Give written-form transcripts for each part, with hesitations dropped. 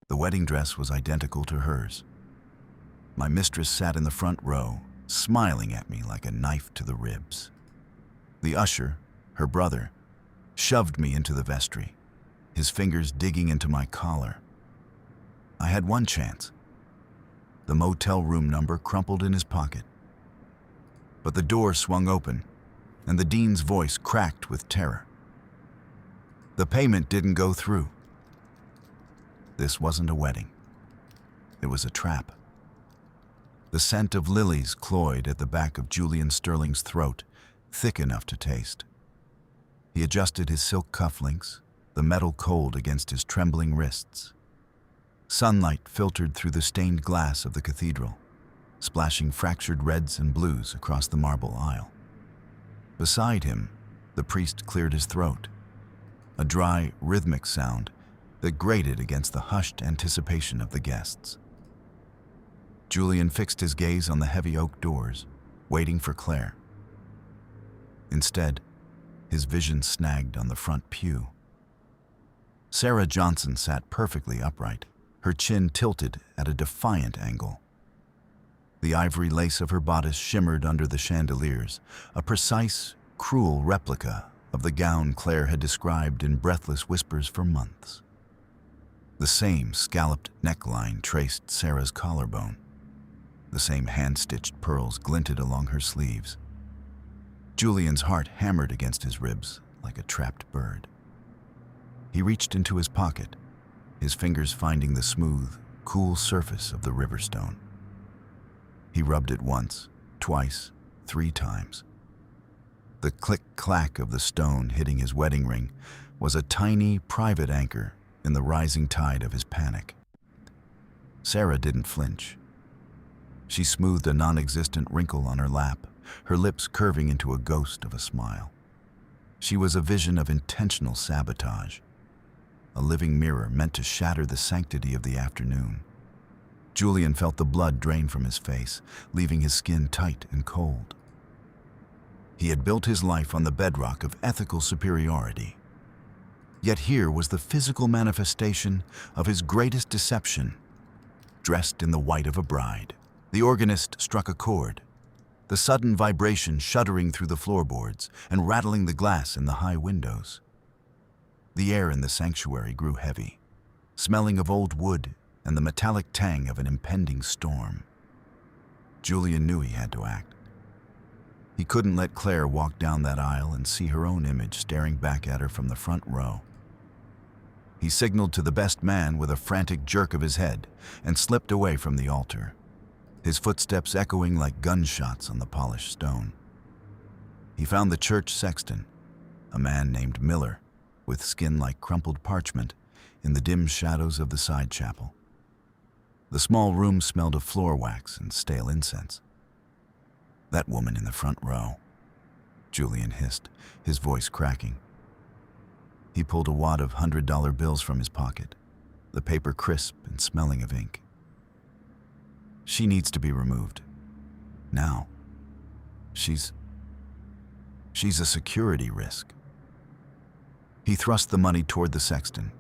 The wedding dress was identical to hers. My mistress sat in the front row, smiling at me like a knife to the ribs. The usher, her brother, shoved me into the vestry, his fingers digging into my collar. I had one chance. The motel room number crumpled in his pocket. But the door swung open, and the dean's voice cracked with terror. The payment didn't go through. This wasn't a wedding. It was a trap. The scent of lilies cloyed at the back of Julian Sterling's throat, thick enough to taste. He adjusted his silk cufflinks, the metal cold against his trembling wrists. Sunlight filtered through the stained glass of the cathedral, splashing fractured reds and blues across the marble aisle. Beside him, the priest cleared his throat, a dry, rhythmic sound that grated against the hushed anticipation of the guests. Julian fixed his gaze on the heavy oak doors, waiting for Claire. Instead, his vision snagged on the front pew. Sarah Johnson sat perfectly upright, her chin tilted at a defiant angle. The ivory lace of her bodice shimmered under the chandeliers, a precise, cruel replica of the gown Claire had described in breathless whispers for months. The same scalloped neckline traced Sarah's collarbone. The same hand-stitched pearls glinted along her sleeves. Julian's heart hammered against his ribs like a trapped bird. He reached into his pocket, his fingers finding the smooth, cool surface of the riverstone. He rubbed it once, twice, 3 times. The click-clack of the stone hitting his wedding ring was a tiny, private anchor in the rising tide of his panic. Sarah didn't flinch. She smoothed a non-existent wrinkle on her lap, her lips curving into a ghost of a smile. She was a vision of intentional sabotage, a living mirror meant to shatter the sanctity of the afternoon. Julian felt the blood drain from his face, leaving his skin tight and cold. He had built his life on the bedrock of ethical superiority. Yet here was the physical manifestation of his greatest deception. Dressed in the white of a bride, the organist struck a chord, the sudden vibration shuddering through the floorboards and rattling the glass in the high windows. The air in the sanctuary grew heavy, smelling of old wood and the metallic tang of an impending storm. Julian knew he had to act. He couldn't let Claire walk down that aisle and see her own image staring back at her from the front row. He signaled to the best man with a frantic jerk of his head and slipped away from the altar, his footsteps echoing like gunshots on the polished stone. He found the church sexton, a man named Miller, with skin like crumpled parchment, in the dim shadows of the side chapel. The small room smelled of floor wax and stale incense. That woman in the front row, Julian hissed, his voice cracking. He pulled a wad of $100 bills from his pocket, the paper crisp and smelling of ink. She needs to be removed. Now. She's a security risk. He thrust the money toward the sexton,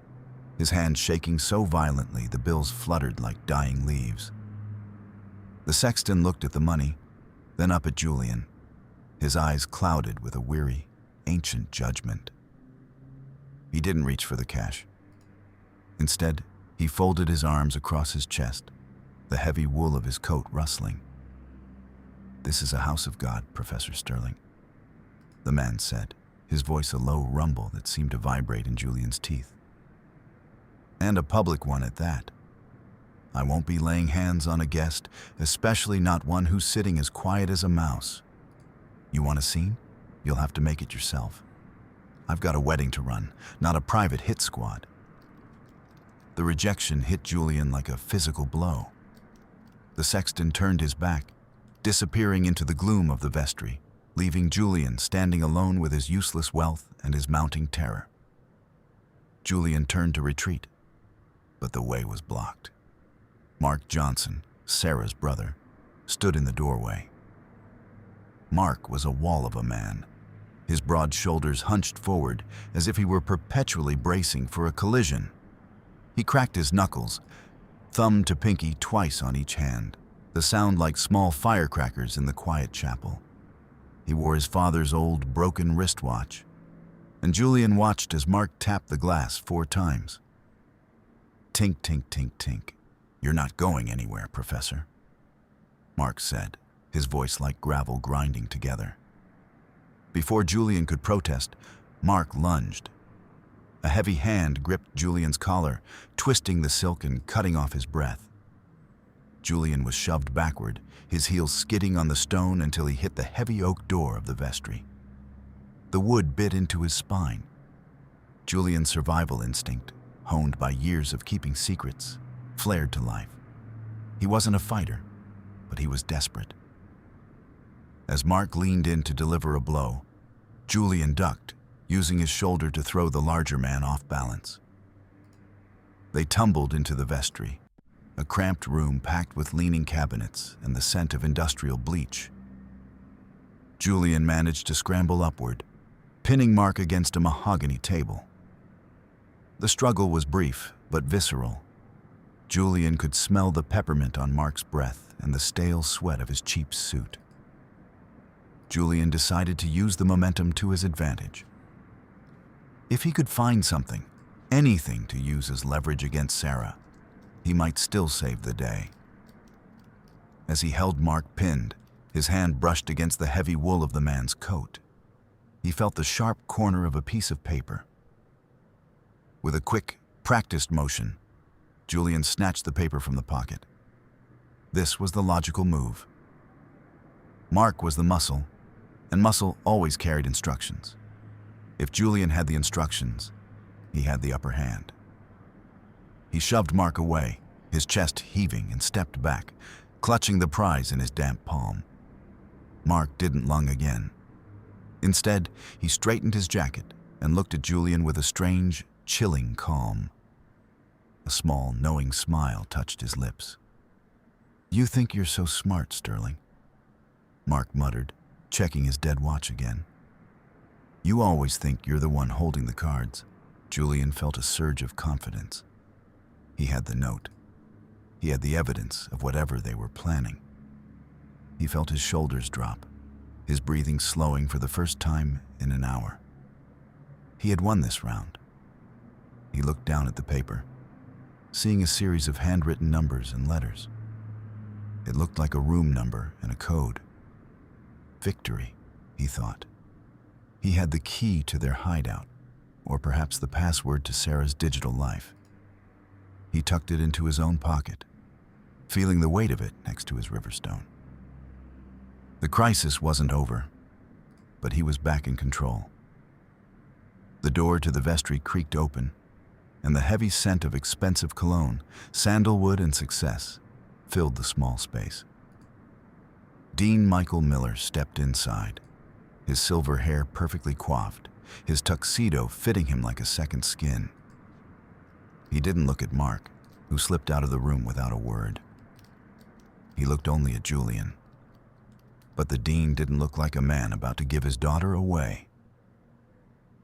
his hand shaking so violently the bills fluttered like dying leaves. The sexton looked at the money, then up at Julian, his eyes clouded with a weary, ancient judgment. He didn't reach for the cash. Instead, he folded his arms across his chest, the heavy wool of his coat rustling. "This is a house of God, Professor Sterling," the man said, his voice a low rumble that seemed to vibrate in Julian's teeth. "And a public one at that. I won't be laying hands on a guest, especially not one who's sitting as quiet as a mouse. You want a scene? You'll have to make it yourself. I've got a wedding to run, not a private hit squad." The rejection hit Julian like a physical blow. The sexton turned his back, disappearing into the gloom of the vestry, leaving Julian standing alone with his useless wealth and his mounting terror. Julian turned to retreat, but the way was blocked. Mark Johnson, Sarah's brother, stood in the doorway. Mark was a wall of a man, his broad shoulders hunched forward as if he were perpetually bracing for a collision. He cracked his knuckles, thumb to pinky twice on each hand, the sound like small firecrackers in the quiet chapel. He wore his father's old, broken wristwatch, and Julian watched as Mark tapped the glass 4 times. Tink, tink, tink, tink. "You're not going anywhere, Professor," Mark said, his voice like gravel grinding together. Before Julian could protest, Mark lunged. A heavy hand gripped Julian's collar, twisting the silk and cutting off his breath. Julian was shoved backward, his heels skidding on the stone until he hit the heavy oak door of the vestry. The wood bit into his spine. Julian's survival instinct, honed by years of keeping secrets, flared to life. He wasn't a fighter, but he was desperate. As Mark leaned in to deliver a blow, Julian ducked, using his shoulder to throw the larger man off balance. They tumbled into the vestry, a cramped room packed with leaning cabinets and the scent of industrial bleach. Julian managed to scramble upward, pinning Mark against a mahogany table. The struggle was brief, but visceral. Julian could smell the peppermint on Mark's breath and the stale sweat of his cheap suit. Julian decided to use the momentum to his advantage. If he could find something, anything to use as leverage against Sarah, he might still save the day. As he held Mark pinned, his hand brushed against the heavy wool of the man's coat. He felt the sharp corner of a piece of paper. With a quick, practiced motion, Julian snatched the paper from the pocket. This was the logical move. Mark was the muscle, and muscle always carried instructions. If Julian had the instructions, he had the upper hand. He shoved Mark away, his chest heaving, and stepped back, clutching the prize in his damp palm. Mark didn't lung again. Instead, he straightened his jacket and looked at Julian with a strange, chilling calm. A small, knowing smile touched his lips. "You think you're so smart, Sterling," Mark muttered, checking his dead watch again. "You always think you're the one holding the cards." Julian felt a surge of confidence. He had the note. He had the evidence of whatever they were planning. He felt his shoulders drop, his breathing slowing for the first time in an hour. He had won this round. He looked down at the paper, seeing a series of handwritten numbers and letters. It looked like a room number and a code. Victory, he thought. He had the key to their hideout, or perhaps the password to Sarah's digital life. He tucked it into his own pocket, feeling the weight of it next to his Riverstone. The crisis wasn't over, but he was back in control. The door to the vestry creaked open, and the heavy scent of expensive cologne, sandalwood and success, filled the small space. Dean Michael Miller stepped inside, his silver hair perfectly coiffed, his tuxedo fitting him like a second skin. He didn't look at Mark, who slipped out of the room without a word. He looked only at Julian. But the dean didn't look like a man about to give his daughter away.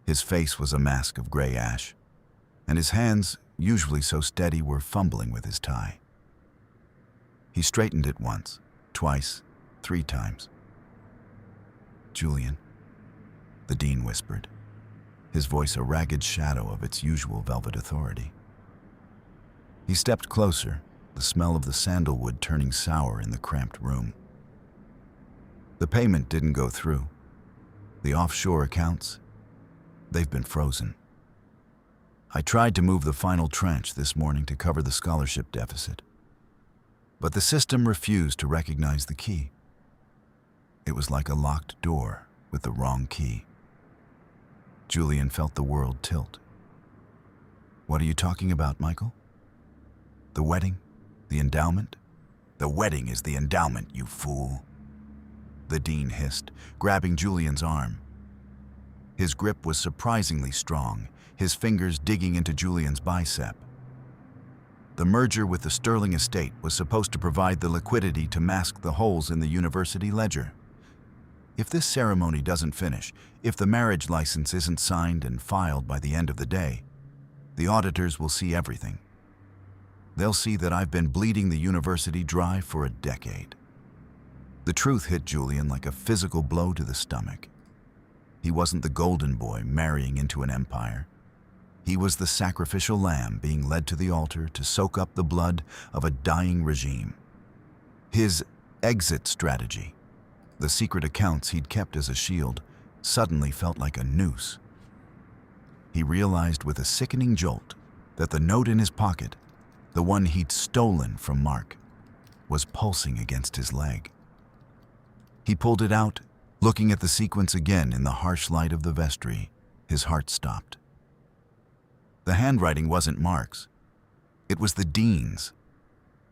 His face was a mask of gray ash, and his hands, usually so steady, were fumbling with his tie. He straightened it once, twice, 3 times. "Julian," the dean whispered, his voice a ragged shadow of its usual velvet authority. He stepped closer, the smell of the sandalwood turning sour in the cramped room. "The payment didn't go through. The offshore accounts, they've been frozen. I tried to move the final tranche this morning to cover the scholarship deficit, but the system refused to recognize the key. It was like a locked door with the wrong key." Julian felt the world tilt. "What are you talking about, Michael? The wedding? The endowment?" "The wedding is the endowment, you fool," the dean hissed, grabbing Julian's arm. His grip was surprisingly strong, his fingers digging into Julian's bicep. The merger with the Sterling estate was supposed to provide the liquidity to mask the holes in the university ledger. If this ceremony doesn't finish, if the marriage license isn't signed and filed by the end of the day, the auditors will see everything, They'll see that I've been bleeding the university dry for a decade. The truth hit Julian like a physical blow to the stomach. He wasn't the golden boy marrying into an empire. He was the sacrificial lamb being led to the altar to soak up the blood of a dying regime. His exit strategy, the secret accounts he'd kept as a shield, suddenly felt like a noose. He realized with a sickening jolt that the note in his pocket, the one he'd stolen from Mark, was pulsing against his leg. He pulled it out, looking at the sequence again in the harsh light of the vestry. His heart stopped. The handwriting wasn't Mark's. It was the dean's.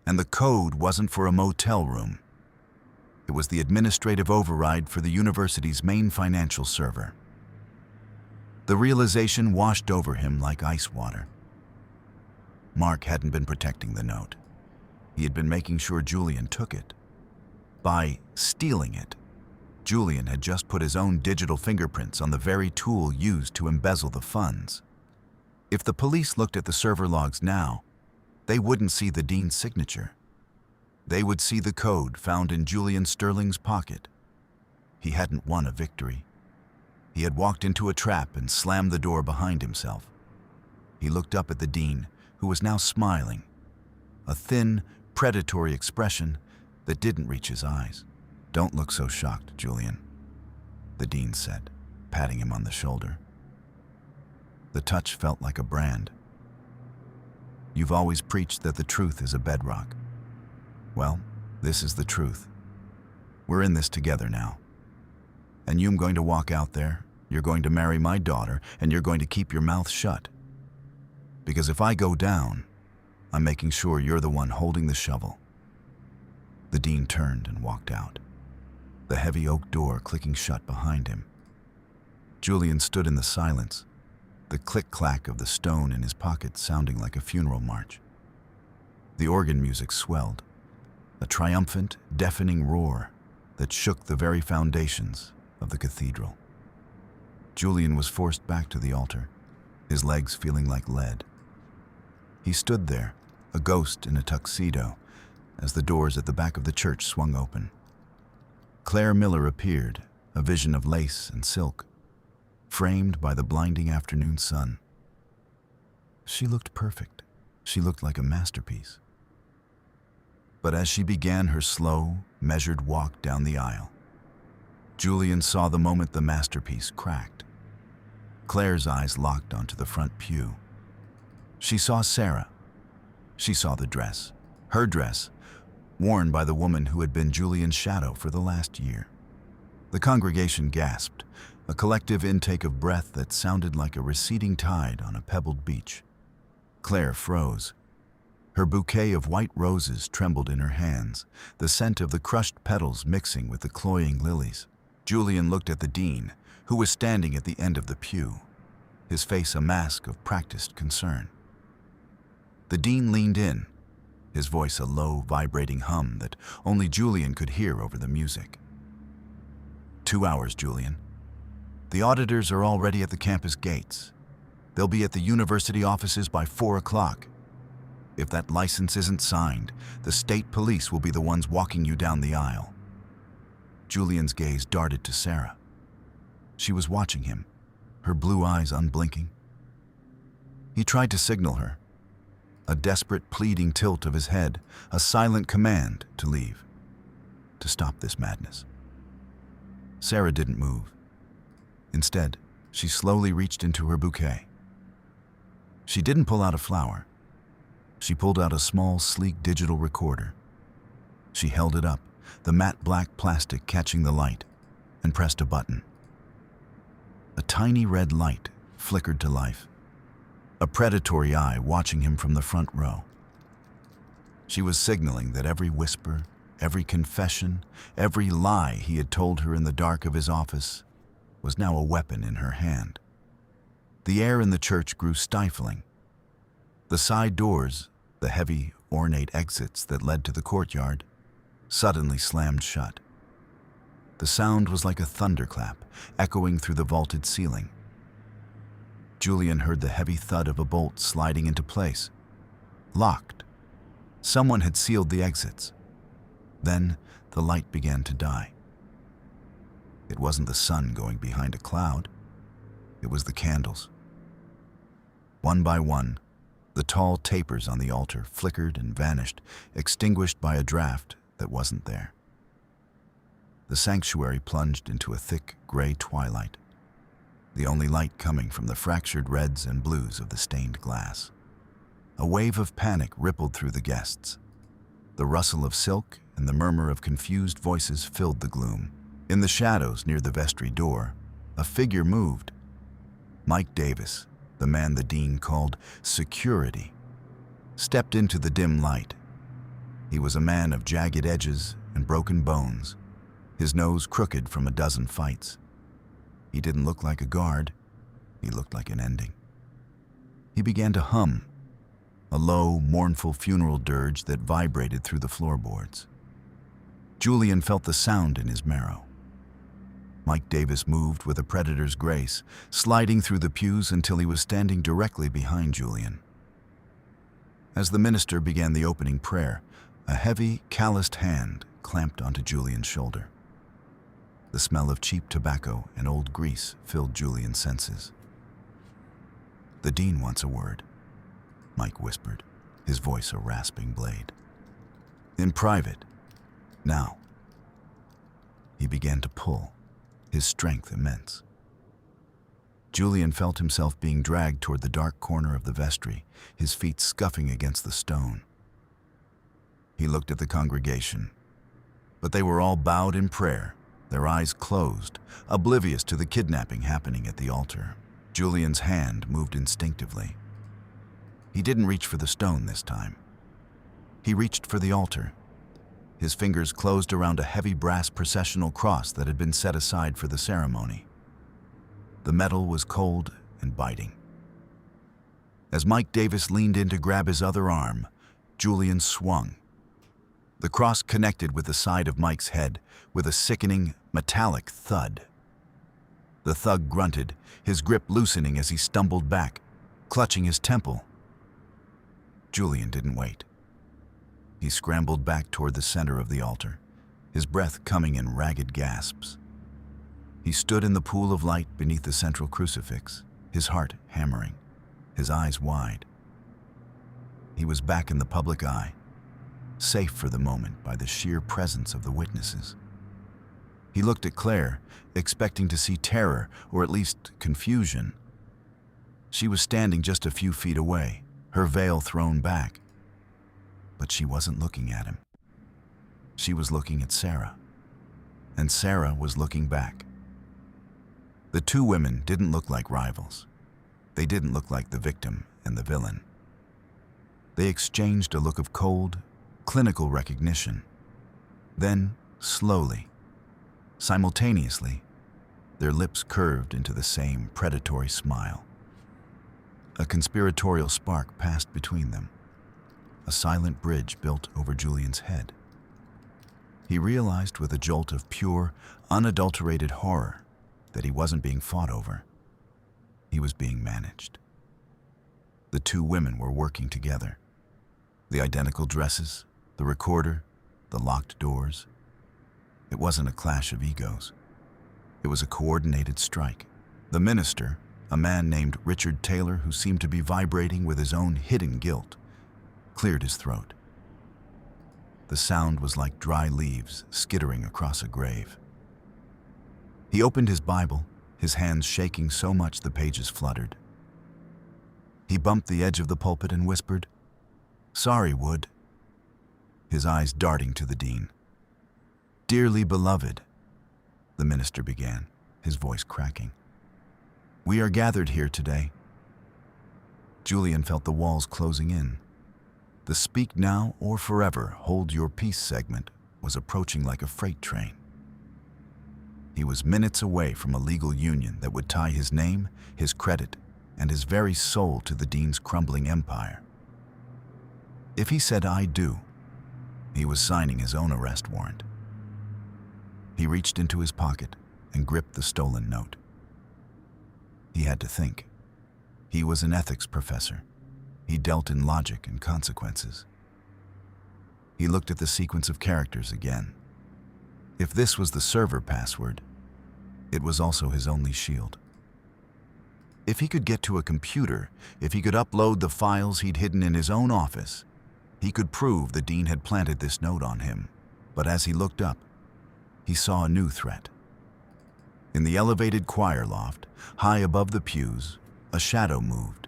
And the code wasn't for a motel room. It was the administrative override for the university's main financial server. The realization washed over him like ice water. Mark hadn't been protecting the note. He had been making sure Julian took it. By stealing it, Julian had just put his own digital fingerprints on the very tool used to embezzle the funds. If the police looked at the server logs now, they wouldn't see the dean's signature. They would see the code found in Julian Sterling's pocket. He hadn't won a victory. He had walked into a trap and slammed the door behind himself. He looked up at the dean, who was now smiling, a thin, predatory expression that didn't reach his eyes. "Don't look so shocked, Julian," the dean said, patting him on the shoulder. The touch felt like a brand. "You've always preached that the truth is a bedrock. Well, this is the truth. We're in this together now. And you're going to walk out there, you're going to marry my daughter, and you're going to keep your mouth shut. Because if I go down, I'm making sure you're the one holding the shovel." The dean turned and walked out, the heavy oak door clicking shut behind him. Julian stood in the silence, the click-clack of the stone in his pocket sounding like a funeral march. The organ music swelled, a triumphant, deafening roar that shook the very foundations of the cathedral. Julian was forced back to the altar, his legs feeling like lead. He stood there, a ghost in a tuxedo, as the doors at the back of the church swung open. Claire Miller appeared, a vision of lace and silk, framed by the blinding afternoon sun. She looked perfect. She looked like a masterpiece. But as she began her slow, measured walk down the aisle, Julian saw the moment the masterpiece cracked. Claire's eyes locked onto the front pew. She saw Sarah. She saw the dress, her dress, worn by the woman who had been Julian's shadow for the last year. The congregation gasped, a collective intake of breath that sounded like a receding tide on a pebbled beach. Claire froze. Her bouquet of white roses trembled in her hands, the scent of the crushed petals mixing with the cloying lilies. Julian looked at the dean, who was standing at the end of the pew, his face a mask of practiced concern. The dean leaned in, his voice a low, vibrating hum that only Julian could hear over the music. 2 hours, Julian. The auditors are already at the campus gates. They'll be at the university offices by 4 o'clock. If that license isn't signed, the state police will be the ones walking you down the aisle. Julian's gaze darted to Sarah. She was watching him, her blue eyes unblinking. He tried to signal her, a desperate, pleading tilt of his head, a silent command to leave, to stop this madness. Sarah didn't move. Instead, she slowly reached into her bouquet. She didn't pull out a flower. She pulled out a small, sleek digital recorder. She held it up, the matte black plastic catching the light, and pressed a button. A tiny red light flickered to life, a predatory eye watching him from the front row. She was signaling that every whisper, every confession, every lie he had told her in the dark of his office was now a weapon in her hand. The air in the church grew stifling. The side doors, the heavy, ornate exits that led to the courtyard, suddenly slammed shut. The sound was like a thunderclap, echoing through the vaulted ceiling. Julian heard the heavy thud of a bolt sliding into place. Locked, Someone had sealed the exits. Then the light began to die. It wasn't the sun going behind a cloud. It was the candles. One by one, the tall tapers on the altar flickered and vanished, extinguished by a draft that wasn't there. The sanctuary plunged into a thick gray twilight, the only light coming from the fractured reds and blues of the stained glass. A wave of panic rippled through the guests. The rustle of silk and the murmur of confused voices filled the gloom. In the shadows near the vestry door, a figure moved. Mike Davis, the man the dean called security, stepped into the dim light. He was a man of jagged edges and broken bones, his nose crooked from a dozen fights. He didn't look like a guard. He looked like an ending. He began to hum, a low, mournful funeral dirge that vibrated through the floorboards. Julian felt the sound in his marrow. Mike Davis moved with a predator's grace, sliding through the pews until he was standing directly behind Julian. As the minister began the opening prayer, a heavy, calloused hand clamped onto Julian's shoulder. The smell of cheap tobacco and old grease filled Julian's senses. "The dean wants a word," Mike whispered, his voice a rasping blade. "In private. Now." He began to pull, his strength immense. Julian felt himself being dragged toward the dark corner of the vestry, his feet scuffing against the stone. He looked at the congregation, but they were all bowed in prayer, their eyes closed, oblivious to the kidnapping happening at the altar. Julian's hand moved instinctively. He didn't reach for the stone this time. He reached for the altar. His fingers closed around a heavy brass processional cross that had been set aside for the ceremony. The metal was cold and biting. As Mike Davis leaned in to grab his other arm, Julian swung. The cross connected with the side of Mike's head with a sickening, metallic thud. The thug grunted, his grip loosening as he stumbled back, clutching his temple. Julian didn't wait. He scrambled back toward the center of the altar, his breath coming in ragged gasps. He stood in the pool of light beneath the central crucifix, his heart hammering, his eyes wide. He was back in the public eye, safe for the moment by the sheer presence of the witnesses. He looked at Claire, expecting to see terror or at least confusion. She was standing just a few feet away, her veil thrown back. But she wasn't looking at him. She was looking at Sarah, and Sarah was looking back. The two women didn't look like rivals. They didn't look like the victim and the villain. They exchanged a look of cold, clinical recognition. Then, slowly, simultaneously, their lips curved into the same predatory smile. A conspiratorial spark passed between them, a silent bridge built over Julian's head. He realized with a jolt of pure, unadulterated horror that he wasn't being fought over. He was being managed. The two women were working together. The identical dresses, the recorder, the locked doors. It wasn't a clash of egos. It was a coordinated strike. The minister, a man named Richard Taylor who seemed to be vibrating with his own hidden guilt, cleared his throat. The sound was like dry leaves skittering across a grave. He opened his Bible, his hands shaking so much the pages fluttered. He bumped the edge of the pulpit and whispered, "Sorry, Wood," his eyes darting to the dean. "Dearly beloved," the minister began, his voice cracking. "We are gathered here today." Julian felt the walls closing in. The speak now or forever hold your peace segment was approaching like a freight train. He was minutes away from a legal union that would tie his name, his credit, and his very soul to the dean's crumbling empire. If he said "I do," he was signing his own arrest warrant. He reached into his pocket and gripped the stolen note. He had to think. He was an ethics professor. He dealt in logic and consequences. He looked at the sequence of characters again. If this was the server password, it was also his only shield. If he could get to a computer, if he could upload the files he'd hidden in his own office, he could prove the dean had planted this note on him. But as he looked up, he saw a new threat. In the elevated choir loft, high above the pews, a shadow moved.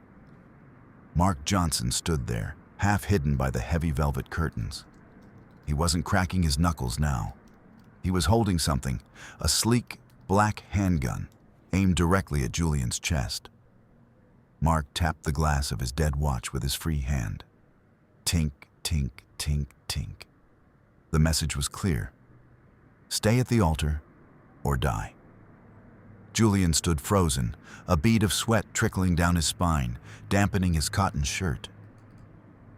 Mark Johnson stood there, half hidden by the heavy velvet curtains. He wasn't cracking his knuckles now. He was holding something, a sleek, black handgun, aimed directly at Julian's chest. Mark tapped the glass of his dead watch with his free hand. Tink, tink, tink, tink. The message was clear. Stay at the altar or die. Julian stood frozen, a bead of sweat trickling down his spine, dampening his cotton shirt.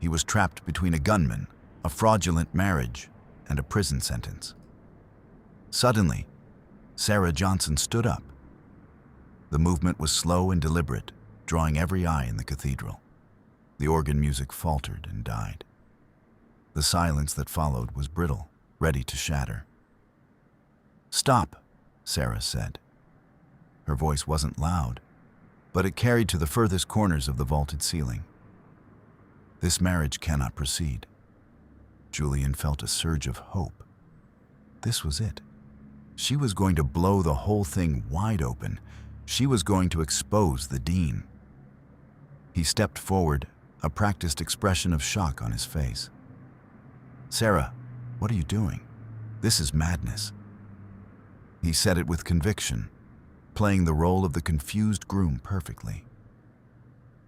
He was trapped between a gunman, a fraudulent marriage, and a prison sentence. Suddenly, Sarah Johnson stood up. The movement was slow and deliberate, drawing every eye in the cathedral. The organ music faltered and died. The silence that followed was brittle, ready to shatter. "Stop," Sarah said. Her voice wasn't loud, but it carried to the furthest corners of the vaulted ceiling. "This marriage cannot proceed." Julian felt a surge of hope. This was it. She was going to blow the whole thing wide open. She was going to expose the dean. He stepped forward, a practiced expression of shock on his face. "Sarah, what are you doing? This is madness." He said it with conviction, playing the role of the confused groom perfectly.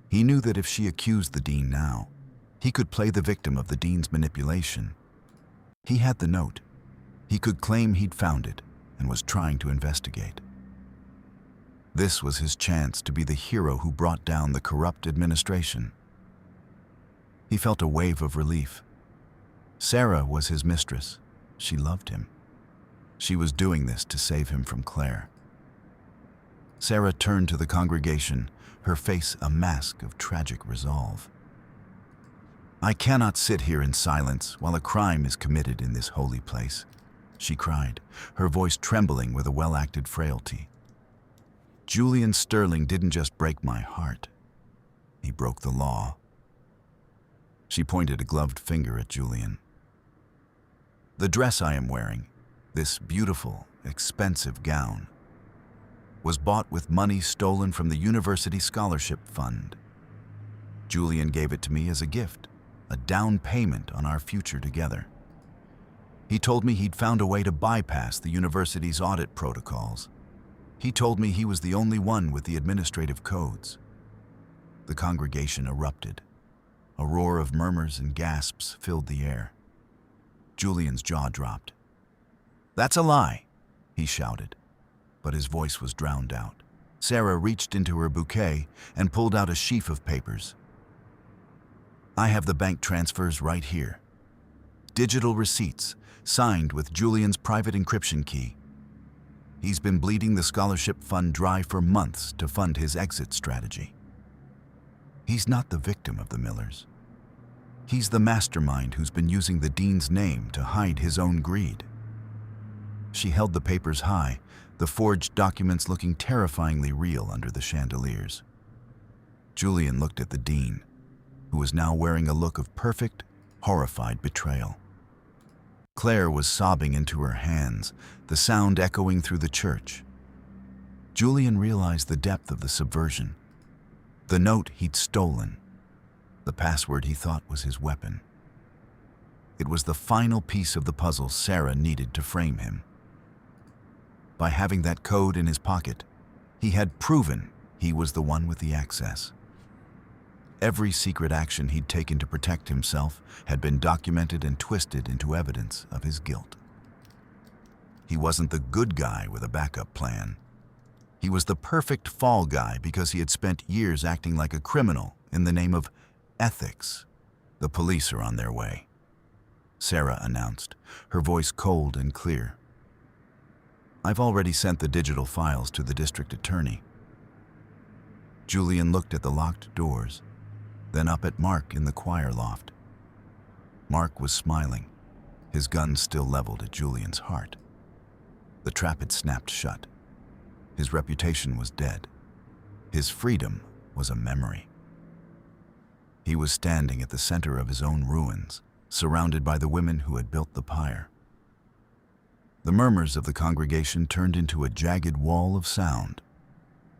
He knew that if she accused the dean now, he could play the victim of the dean's manipulation. He had the note. He could claim he'd found it and was trying to investigate. This was his chance to be the hero who brought down the corrupt administration. He felt a wave of relief. Sarah was his mistress. She loved him. She was doing this to save him from Claire. Sarah turned to the congregation, her face a mask of tragic resolve. "I cannot sit here in silence while a crime is committed in this holy place," she cried, her voice trembling with a well-acted frailty. "Julian Sterling didn't just break my heart. He broke the law." She pointed a gloved finger at Julian. "The dress I am wearing, this beautiful, expensive gown, was bought with money stolen from the University Scholarship Fund. Julian gave it to me as a gift, a down payment on our future together. He told me he'd found a way to bypass the university's audit protocols. He told me he was the only one with the administrative codes." The congregation erupted. A roar of murmurs and gasps filled the air. Julian's jaw dropped. "That's a lie," he shouted, but his voice was drowned out. Sarah reached into her bouquet and pulled out a sheaf of papers. "I have the bank transfers right here. Digital receipts, signed with Julian's private encryption key. He's been bleeding the scholarship fund dry for months to fund his exit strategy. He's not the victim of the Millers. He's the mastermind who's been using the dean's name to hide his own greed." She held the papers high, the forged documents looking terrifyingly real under the chandeliers. Julian looked at the dean, who was now wearing a look of perfect, horrified betrayal. Claire was sobbing into her hands, the sound echoing through the church. Julian realized the depth of the subversion. The note he'd stolen, the password he thought was his weapon. It was the final piece of the puzzle Sarah needed to frame him. By having that code in his pocket, he had proven he was the one with the access. Every secret action he'd taken to protect himself had been documented and twisted into evidence of his guilt. He wasn't the good guy with a backup plan. He was the perfect fall guy because he had spent years acting like a criminal in the name of ethics. "The police are on their way," Sarah announced, her voice cold and clear. "I've already sent the digital files to the district attorney." Julian looked at the locked doors, then up at Mark in the choir loft. Mark was smiling, his gun still leveled at Julian's heart. The trap had snapped shut. His reputation was dead. His freedom was a memory. He was standing at the center of his own ruins, surrounded by the women who had built the pyre. The murmurs of the congregation turned into a jagged wall of sound.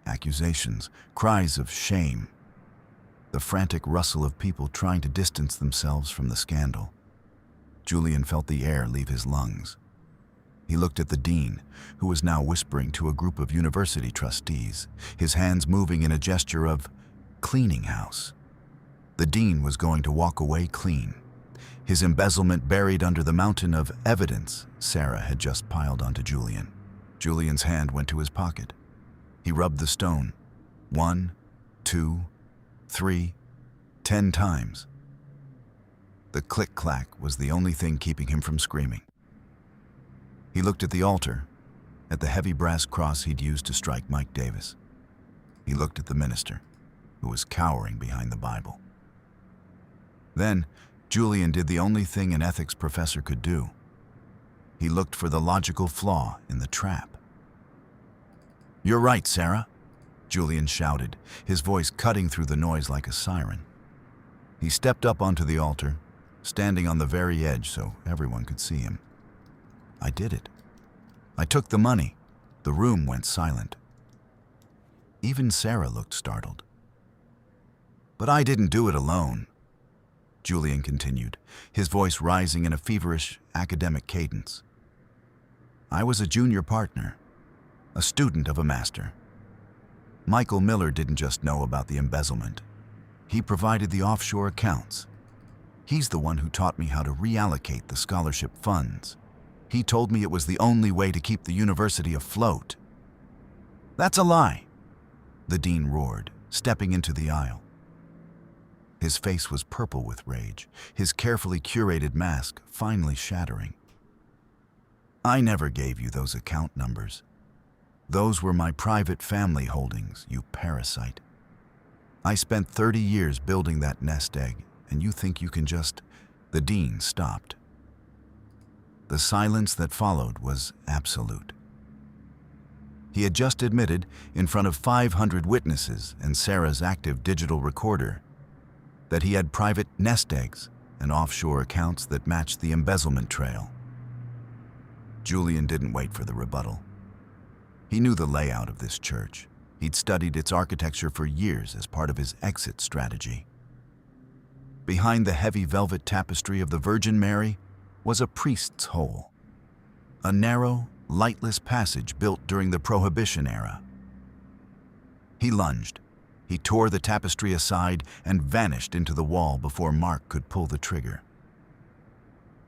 Accusations, cries of shame, the frantic rustle of people trying to distance themselves from the scandal. Julian felt the air leave his lungs. He looked at the dean, who was now whispering to a group of university trustees, his hands moving in a gesture of cleaning house. The dean was going to walk away clean, his embezzlement buried under the mountain of evidence Sarah had just piled onto Julian. Julian's hand went to his pocket. He rubbed the stone 1, 2, 3, 10 times. The click-clack was the only thing keeping him from screaming. He looked at the altar, at the heavy brass cross he'd used to strike Mike Davis. He looked at the minister, who was cowering behind the Bible. Then, Julian did the only thing an ethics professor could do. He looked for the logical flaw in the trap. "You're right, Sarah," Julian shouted, his voice cutting through the noise like a siren. He stepped up onto the altar, standing on the very edge so everyone could see him. "I did it. I took the money." The room went silent. Even Sarah looked startled. "But I didn't do it alone," Julian continued, his voice rising in a feverish, academic cadence. "I was a junior partner, a student of a master. Michael Miller didn't just know about the embezzlement. He provided the offshore accounts. He's the one who taught me how to reallocate the scholarship funds. He told me it was the only way to keep the university afloat." "That's a lie," the dean roared, stepping into the aisle. His face was purple with rage, his carefully curated mask finally shattering. "I never gave you those account numbers. Those were my private family holdings, you parasite. I spent 30 years building that nest egg, and you think you can just..." The dean stopped. The silence that followed was absolute. He had just admitted, in front of 500 witnesses and Sarah's active digital recorder, that he had private nest eggs and offshore accounts that matched the embezzlement trail. Julian didn't wait for the rebuttal. He knew the layout of this church. He'd studied its architecture for years as part of his exit strategy. Behind the heavy velvet tapestry of the Virgin Mary was a priest's hole, a narrow, lightless passage built during the Prohibition era. He lunged. He tore the tapestry aside and vanished into the wall before Mark could pull the trigger.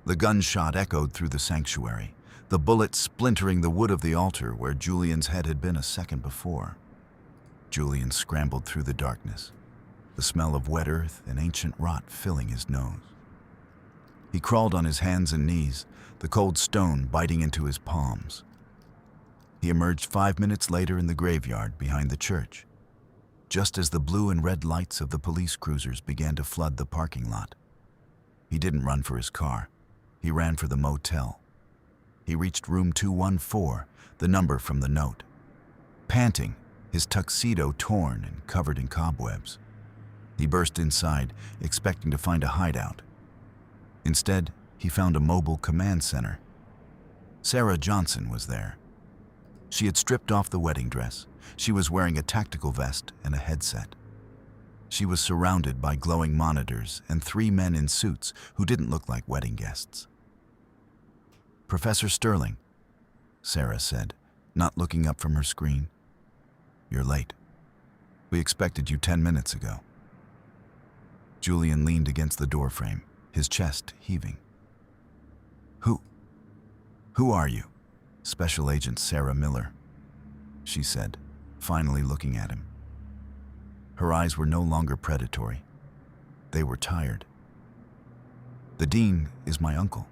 The gunshot echoed through the sanctuary, the bullet splintering the wood of the altar where Julian's head had been a second before. Julian scrambled through the darkness, the smell of wet earth and ancient rot filling his nose. He crawled on his hands and knees, the cold stone biting into his palms. He emerged 5 minutes later in the graveyard behind the church, just as the blue and red lights of the police cruisers began to flood the parking lot. He didn't run for his car. He ran for the motel. He reached room 214, the number from the note. Panting, his tuxedo torn and covered in cobwebs, he burst inside, expecting to find a hideout. Instead, he found a mobile command center. Sarah Johnson was there. She had stripped off the wedding dress. She was wearing a tactical vest and a headset. She was surrounded by glowing monitors and 3 men in suits who didn't look like wedding guests. "Professor Sterling," Sarah said, not looking up from her screen. "You're late. We expected you 10 minutes ago." Julian leaned against the doorframe, his chest heaving. Who are you?" "Special Agent Sarah Miller," she said, finally looking at him. Her eyes were no longer predatory. They were tired. "The dean is my uncle.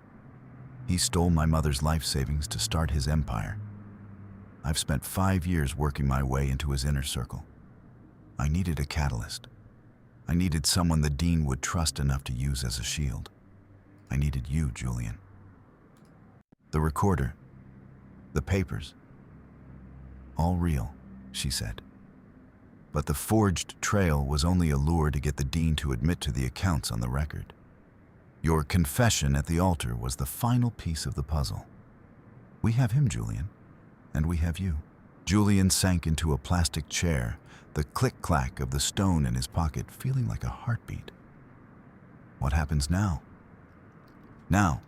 He stole my mother's life savings to start his empire. I've spent 5 years working my way into his inner circle. I needed a catalyst. I needed someone the dean would trust enough to use as a shield. I needed you, Julian." The recorder, the papers, all real, she said. But the forged trail was only a lure to get the dean to admit to the accounts on the record. Your confession at the altar was the final piece of the puzzle. We have him, Julian, and we have you. Julian sank into a plastic chair, the click-clack of the stone in his pocket feeling like a heartbeat. What happens now? Now,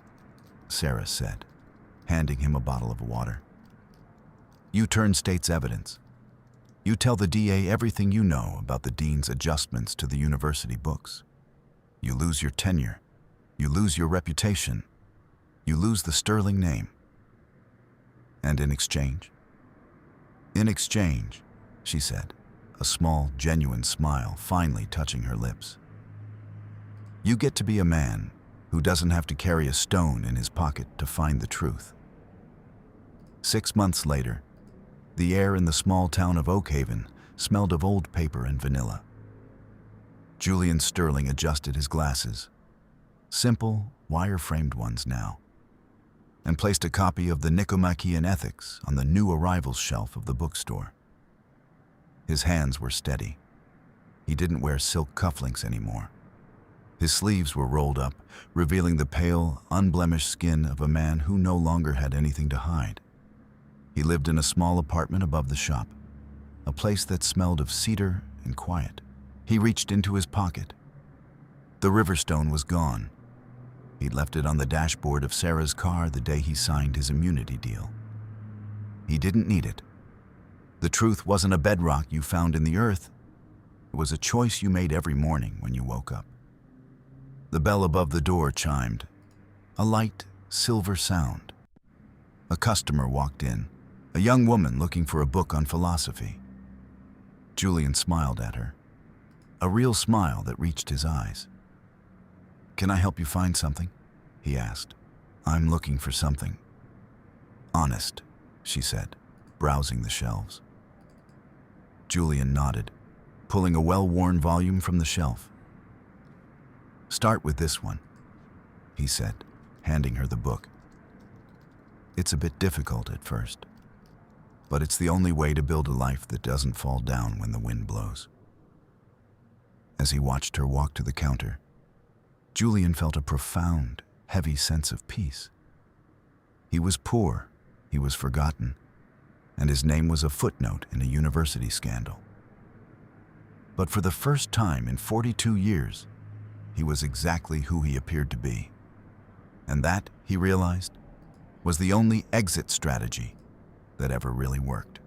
Sarah said, handing him a bottle of water. You turn state's evidence. You tell the DA everything you know about the dean's adjustments to the university books. You lose your tenure. You lose your reputation. You lose the Sterling name. And in exchange? In exchange, she said, a small, genuine smile finally touching her lips. You get to be a man who doesn't have to carry a stone in his pocket to find the truth. 6 months later, the air in the small town of Oakhaven smelled of old paper and vanilla. Julian Sterling adjusted his glasses, simple, wire-framed ones now, and placed a copy of the Nicomachean Ethics on the new arrivals shelf of the bookstore. His hands were steady. He didn't wear silk cufflinks anymore. His sleeves were rolled up, revealing the pale, unblemished skin of a man who no longer had anything to hide. He lived in a small apartment above the shop, a place that smelled of cedar and quiet. He reached into his pocket. The Riverstone was gone. He'd left it on the dashboard of Sarah's car the day he signed his immunity deal. He didn't need it. The truth wasn't a bedrock you found in the earth. It was a choice you made every morning when you woke up. The bell above the door chimed, a light, silver sound. A customer walked in, a young woman looking for a book on philosophy. Julian smiled at her, a real smile that reached his eyes. Can I help you find something? He asked. I'm looking for something. Honest, she said, browsing the shelves. Julian nodded, pulling a well-worn volume from the shelf. Start with this one, he said, handing her the book. It's a bit difficult at first, but it's the only way to build a life that doesn't fall down when the wind blows. As he watched her walk to the counter, Julian felt a profound, heavy sense of peace. He was poor, he was forgotten, and his name was a footnote in a university scandal. But for the first time in 42 years, he was exactly who he appeared to be. And that, he realized, was the only exit strategy that ever really worked.